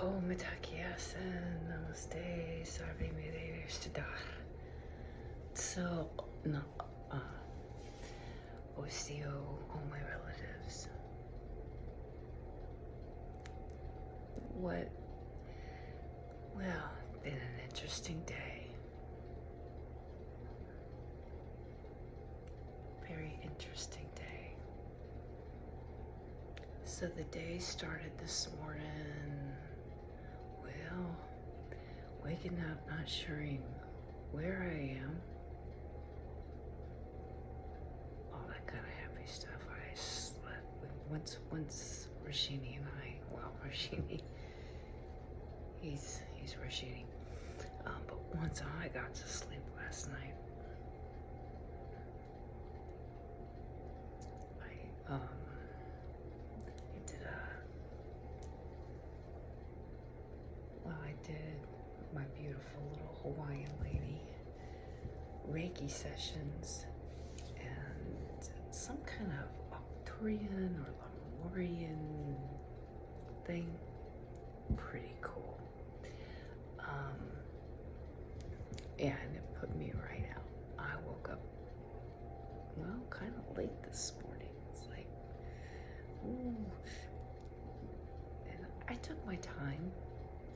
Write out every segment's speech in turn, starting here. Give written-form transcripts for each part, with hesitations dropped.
Oh, mitakiyasen, namaste, sarve mere shtadar. So, no, Osio, all my relatives. What? Well, been an interesting day. Very interesting day. So the day started this morning. Well, waking up, not sure where I am. All that kind of happy stuff. I slept once Rashini and Rashini, he's Rashini. But once I got to sleep last night, I did my beautiful little Hawaiian lady Reiki sessions and some kind of Arcturian or Lemurian thing. Pretty cool. And it put me right out. I woke up, well, kind of late this morning. It's like, ooh. And I took my time.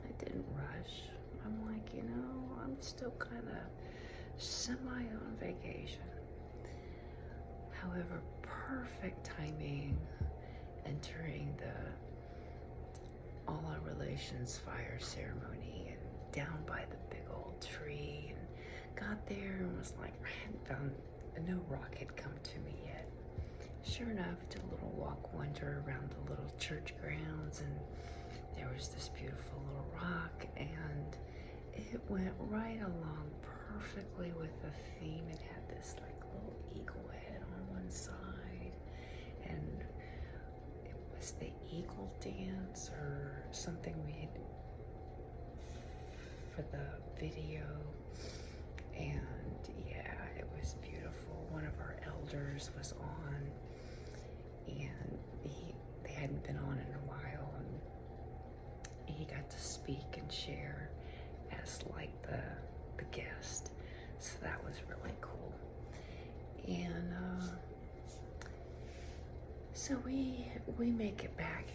I didn't rush. I'm like, I'm still kind of semi on vacation. However, perfect timing entering the All Our Relations fire ceremony and down by the big old tree, and got there and was like, I hadn't found, no rock had come to me yet. Sure enough, did a little walk wonder around the little church grounds, and there was this beautiful little rock, and it went right along perfectly with the theme. It had this like little eagle head on one side, and it was the eagle dance or something we had for the video. And yeah, it was beautiful. One of our elders was on, and they hadn't been on in a while, and he got to speak and share as like the guest. So that was really cool. And so we make it back.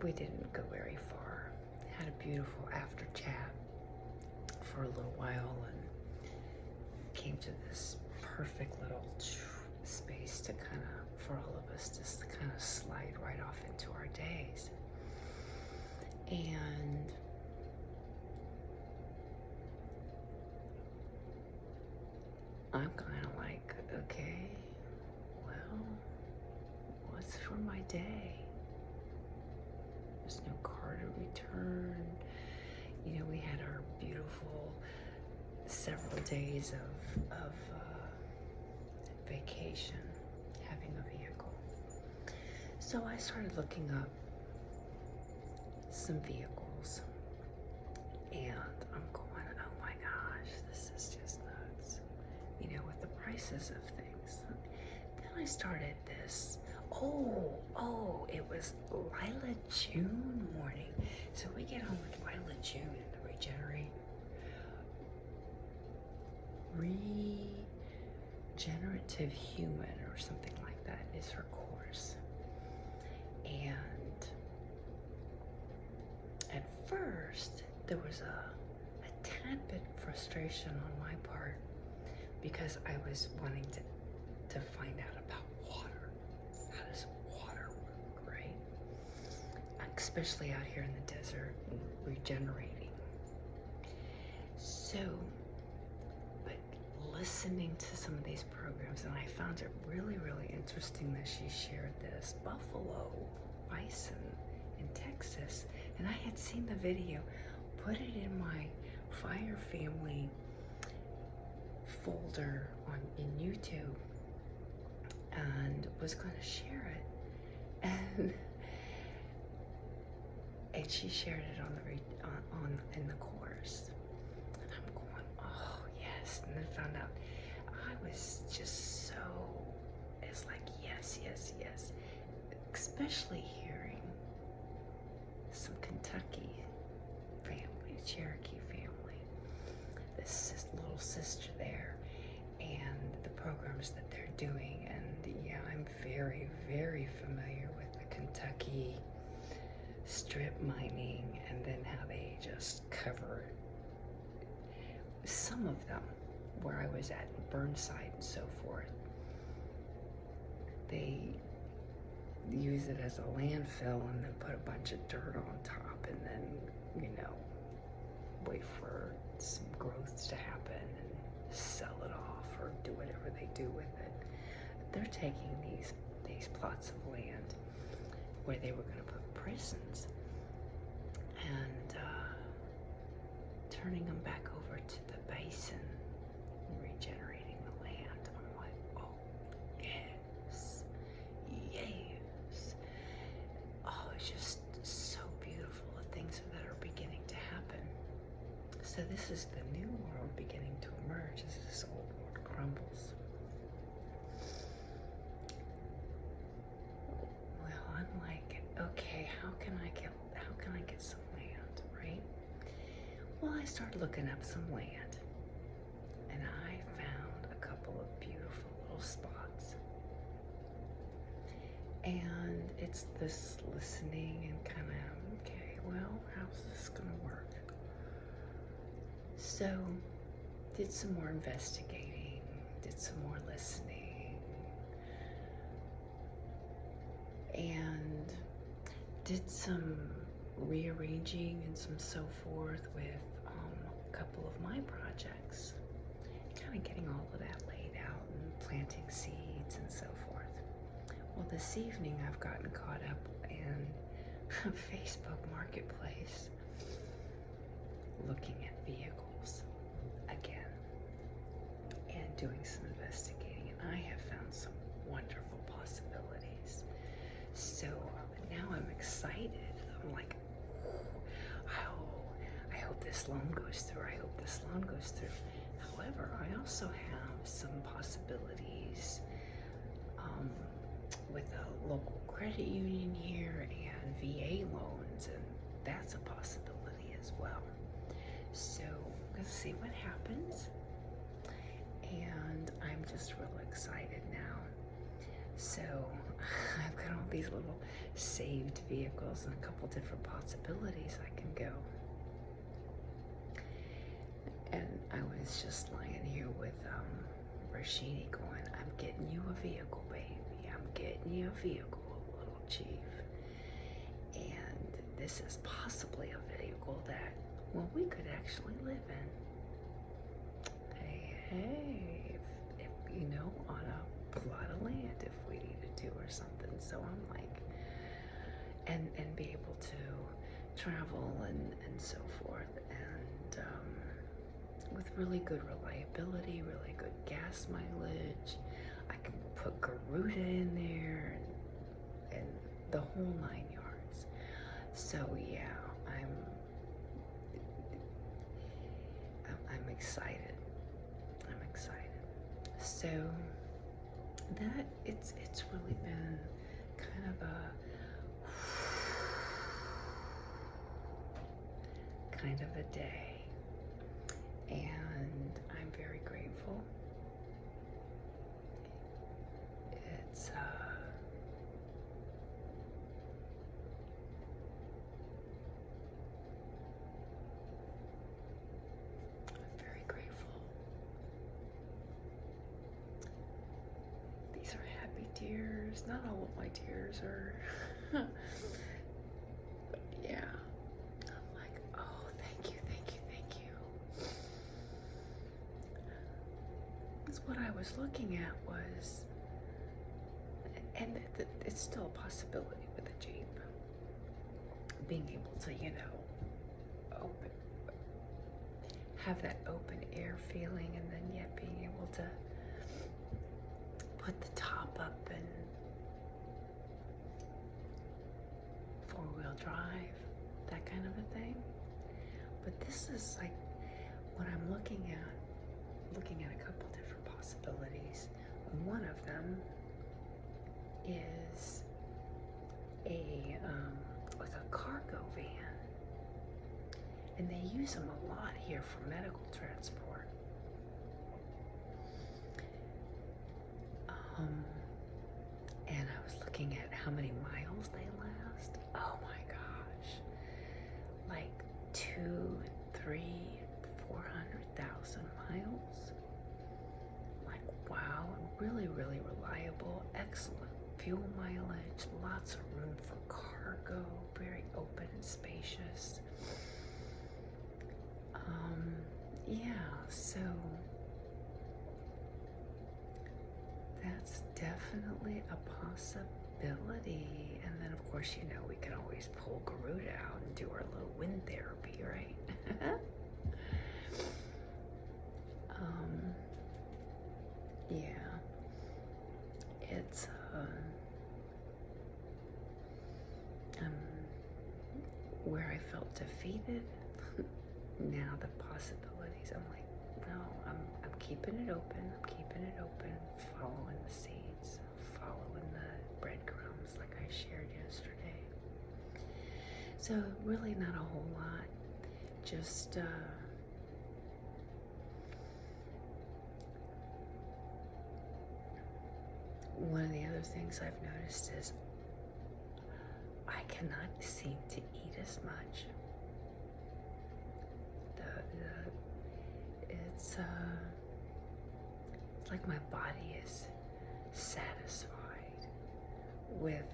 We didn't go very far. Had a beautiful after chat for a little while, and came to this perfect little space to kind of, for all of us, just to kind of slide right off into our days. And I'm kind of like, okay, well, what's for my day? There's no car to return. We had our beautiful several days of vacation, having a vehicle. So I started looking up some vehicles, and I'm going, oh my gosh, this is just nuts, with the prices of things. Then I started this, it was Lila June morning. So we get on with Lila June and the regenerative human or something like that is her course. And at first there was a tad bit frustration on my part because I was wanting to find out about water. How does water work, right? Especially out here in the desert and regenerating. So, but listening to some of these programs, and I found it really, really interesting that she shared this buffalo bison in Texas. And I had seen the video, put it in my Fire Family folder in YouTube, and was going to share it. And she shared it in the course. And I'm going, oh yes. And then found out I was just so, it's like yes. Especially hearing some the Cherokee family, this little sister there, and the programs that they're doing. And yeah, I'm very, very familiar with the Kentucky strip mining, and then how they just cover some of them where I was at Burnside and so forth. They use it as a landfill and then put a bunch of dirt on top, and then, you know, wait for some growth to happen and sell it off or do whatever they do with it. They're taking these plots of land where they were going to put prisons and turning them back over to the basin, regenerating the land. I'm like, oh, yes, yes. Oh, it's just so beautiful, the things that are beginning to happen. So this is the new world beginning to emerge as this old world crumbles. Well, I'm like, okay, how can I get some land, right? Well, I started looking up some land, and I found a couple of beautiful little spots. And it's this listening and kind of, okay, well, how's this gonna work? So, did some more investigating, did some more listening, and did some rearranging and some so forth with a couple of my projects, kind of getting all of that laid out and planting seeds and so forth. Well, this evening I've gotten caught up in Facebook Marketplace looking at vehicles again and doing some investigating, and I have found some wonderful possibilities. So now I'm excited. I'm like, I hope this loan goes through. I hope this loan goes through. However, I also have some possibilities with a local credit union here and VA loans, and that's a possibility as well. So let's see what happens. And I'm just real excited now. So I've got all these little saved vehicles and a couple different possibilities I can go. And I was just lying here with Rashidi going, I'm getting you a vehicle, baby. I'm getting you a vehicle, little chief. And this is possibly a vehicle that, well, we could actually live in. Hey, if you know, on a plot of land if we needed to or something. So I'm like, and be able to travel and so forth, and with really good reliability, really good gas mileage. I can put Garuda in there and the whole 9 yards. So yeah, I'm excited. I'm excited. So that it's really been kind of a day, and I'm very grateful. It's I'm very grateful. These are happy tears. Not all of my tears are. But yeah. I'm like, oh, thank you, thank you, thank you. Because what I was looking at was, and it's still a possibility with a Jeep, being able to, you know, have that open air feeling, and then yet being able to put the top up and four-wheel drive, that kind of a thing. But this is like what I'm looking at a couple different possibilities. One of them is with a cargo van, And they use them a lot here for medical transport. And I was looking at how many miles they last. Oh my gosh. Like 2, 3, 400,000 miles. Like, wow, really, really reliable, excellent fuel mileage, lots of room for cargo, very open and spacious. Yeah, so that's definitely a possibility. And then, of course, you know, we can always pull Garuda out and do our little wind therapy, right? Yeah, it's where I felt defeated. Now the possibilities, I'm like, no, I'm keeping it open. I'm keeping it open, following the seeds, following the breadcrumbs like I shared yesterday. So really not a whole lot, just one of the other things I've noticed is I cannot seem to eat as much. It's like my body is satisfied with,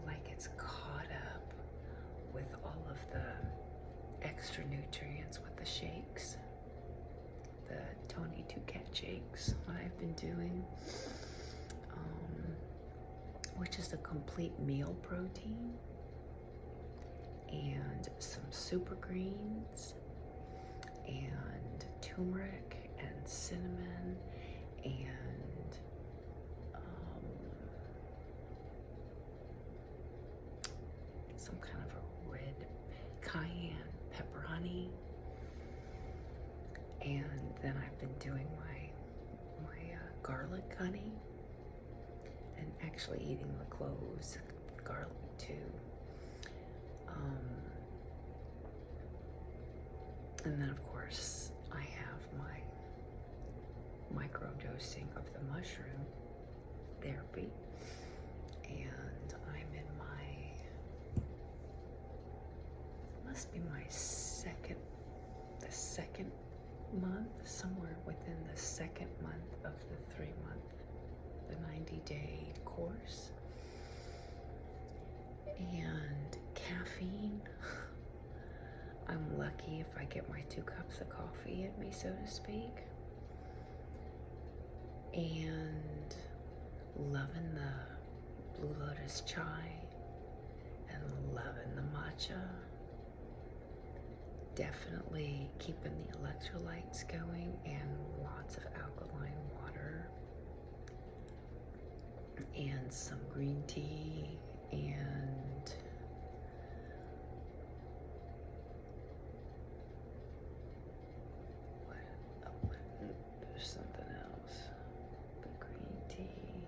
like it's caught up with all of the extra nutrients with the shakes, the Tony Two Cat shakes that I've been doing, which is a complete meal protein and some super greens and turmeric and cinnamon and some kind of a red cayenne pepper honey. And then I've been doing my garlic honey and actually eating the cloves, garlic too. And then, of course, I have my micro-dosing of the mushroom therapy. And I'm in must be my the second month, somewhere within the second month of the 3-month, the 90-day course. And caffeine, I'm lucky if I get my 2 cups of coffee in me, so to speak. And loving the Blue Lotus chai and loving the matcha. Definitely keeping the electrolytes going and lots of alkaline water and some green tea and there's something else. The green tea,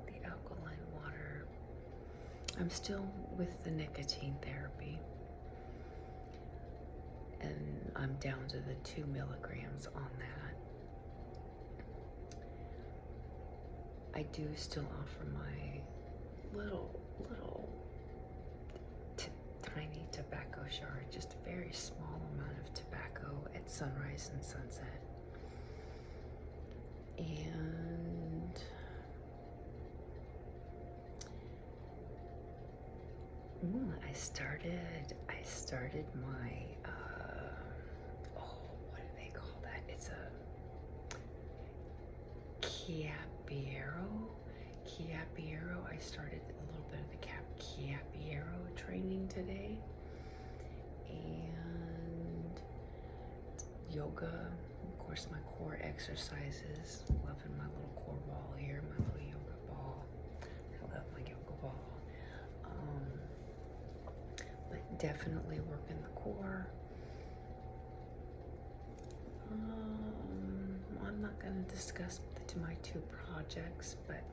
the alkaline water. I'm still with the nicotine therapy. And I'm down to the 2 milligrams on that. I do still offer my little tiny tobacco shard, just a very small amount of tobacco at sunrise and sunset. And I started my what do they call that? It's a Chiappiero. I started a little bit of the Chiappiero training today. And yoga, of course, my core exercises. Loving my little core ball here, my little yoga ball. I love my yoga ball. But definitely working the core. I'm not going to discuss my 2 projects, but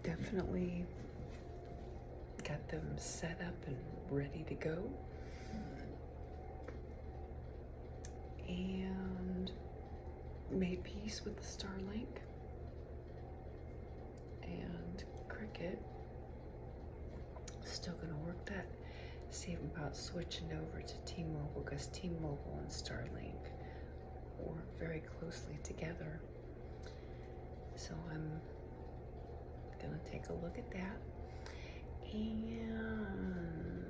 definitely got them set up and ready to go. And made peace with the Starlink and Cricket. Still gonna work that. See about switching over to T-Mobile, because T-Mobile and Starlink work very closely together. So I'm gonna take a look at that. And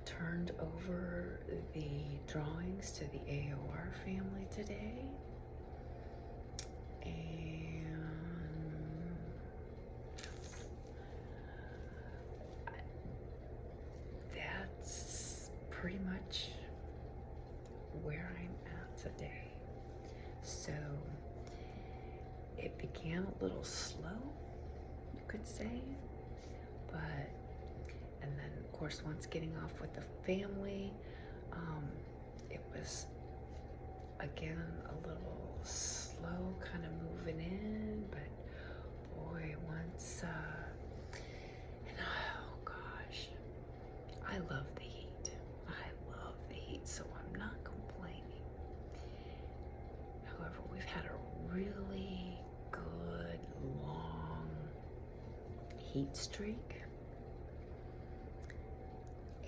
turned over the drawings to the AOR family today. And that's pretty much where I'm at today. So it began a little slow, you could say, but, and then of course once getting off with the family, it was again a little slow, kind of moving in, but boy, once, and oh gosh, I love the heat. I love the heat, so I'm not complaining. However, we've had a really good, long heat streak.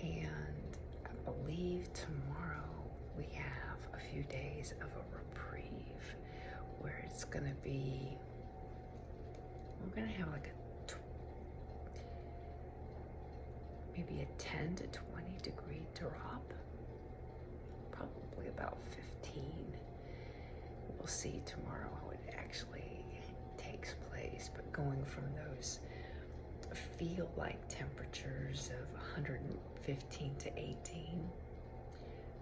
And I believe tomorrow we have a few days of a reprieve where it's gonna be, we're gonna have like maybe a 10 to 20 degree drop, probably about 15. We'll see tomorrow how it actually takes place, but going from those feel-like temperatures of 115 to 18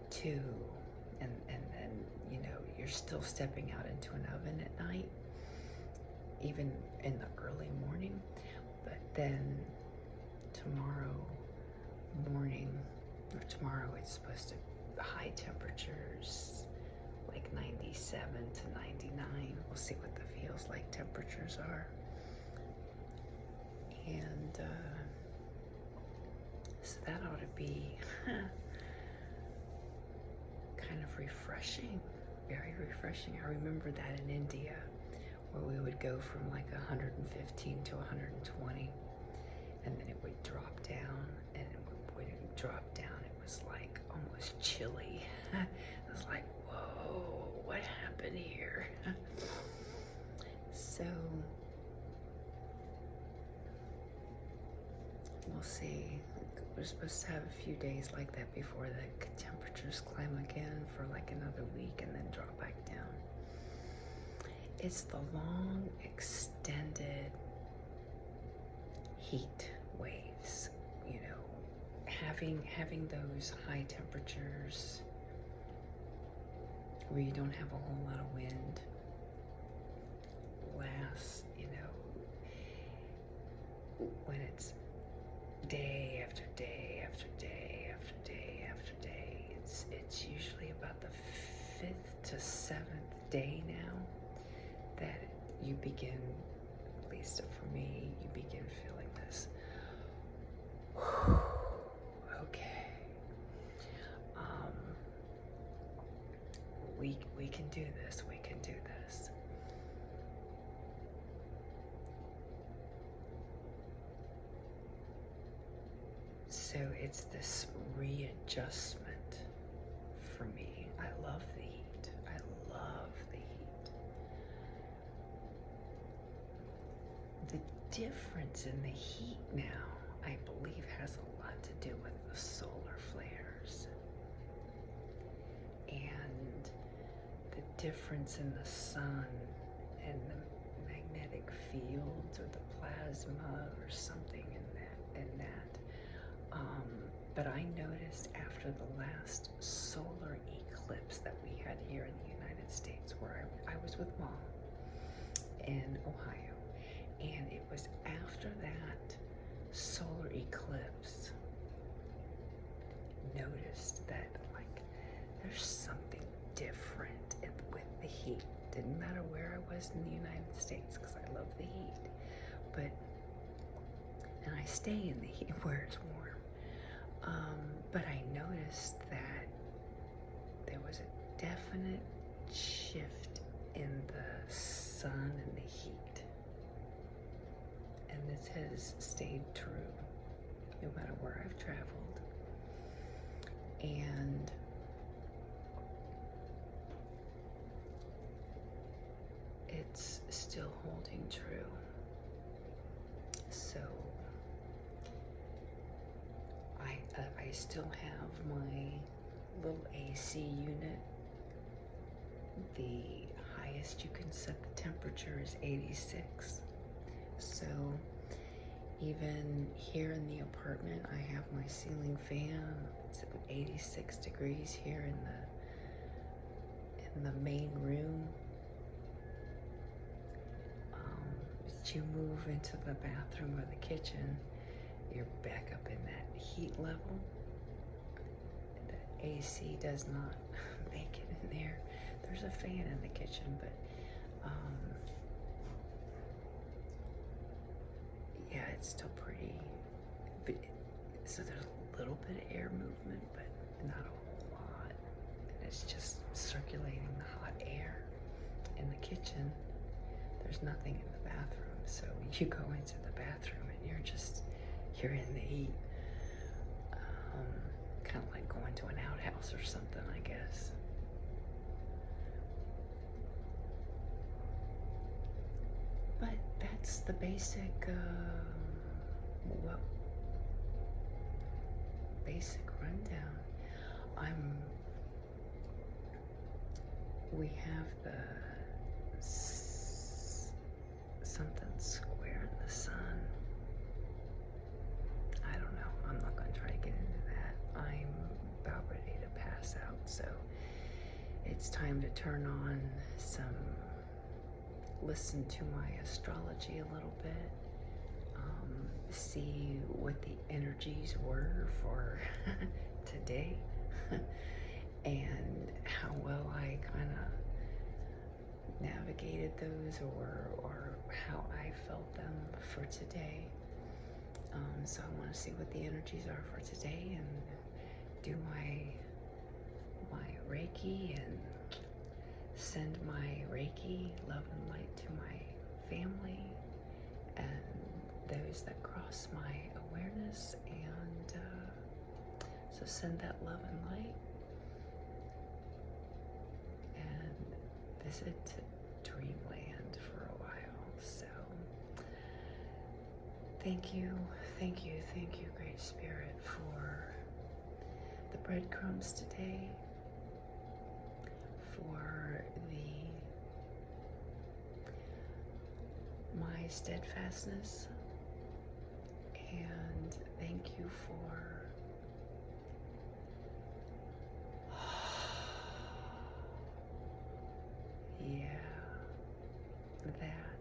to, and then, you know, you're still stepping out into an oven at night, even in the early morning. But then tomorrow morning, or tomorrow it's supposed to, high temperatures, like 97 to 99. We'll see what the feels like temperatures are. And so that ought to be kind of refreshing, very refreshing. I remember that in India, where we would go from like 115 to 120, and then it would drop down, and when it dropped down, it was like almost chilly. It was like, whoa, what happened here? So we'll see. We're supposed to have a few days like that before the temperatures climb again for like another week and then drop back down. It's the long, extended heat waves, you know, having those high temperatures where you don't have a whole lot of wind lasts, you know, when it's day after day after day after day after day. It's usually about the 5th to 7th day now that you begin, at least for me, you begin feeling this. Okay. We can do this. We can do this. So it's this readjustment for me. I love the heat. I love the heat. The difference in the heat now, I believe, has a lot to do with the solar flares. And the difference in the sun and the magnetic fields or the plasma or something in that. But I noticed after the last solar eclipse that we had here in the United States, where I was with Mom in Ohio, and it was after that solar eclipse, noticed that like there's something different with the heat Didn't matter where I was in the United States because I love the heat. And I stay in the heat where it's warm. But I noticed that there was a definite shift in the sun and the heat. And this has stayed true no matter where I've traveled. And it's still holding true. So I still have my little AC unit. The highest you can set the temperature is 86. So even here in the apartment, I have my ceiling fan. It's at 86 degrees here in the main room. As you move into the bathroom or the kitchen, you're back up in that heat level. The AC does not make it in there. There's a fan in the kitchen, but yeah, it's still pretty. So there's a little bit of air movement, but not a whole lot. And it's just circulating the hot air in the kitchen. There's nothing in the bathroom. So you go into the bathroom and you're in the heat. Kind of like going to an outhouse or something, I guess. But that's the basic, basic rundown. We have something square in the sun. I don't know. I'm not going to try to get into that. I'm about ready to pass out, so it's time to turn on listen to my astrology a little bit, see what the energies were for today, and how well I kind of navigated those, or how I felt them for today. So I want to see what the energies are for today and do my Reiki and send my Reiki, love and light to my family and those that cross my awareness, and so send that love and light and visit Dreamland for a while. So thank you, Great Spirit, for the breadcrumbs today, for my steadfastness, and thank you for that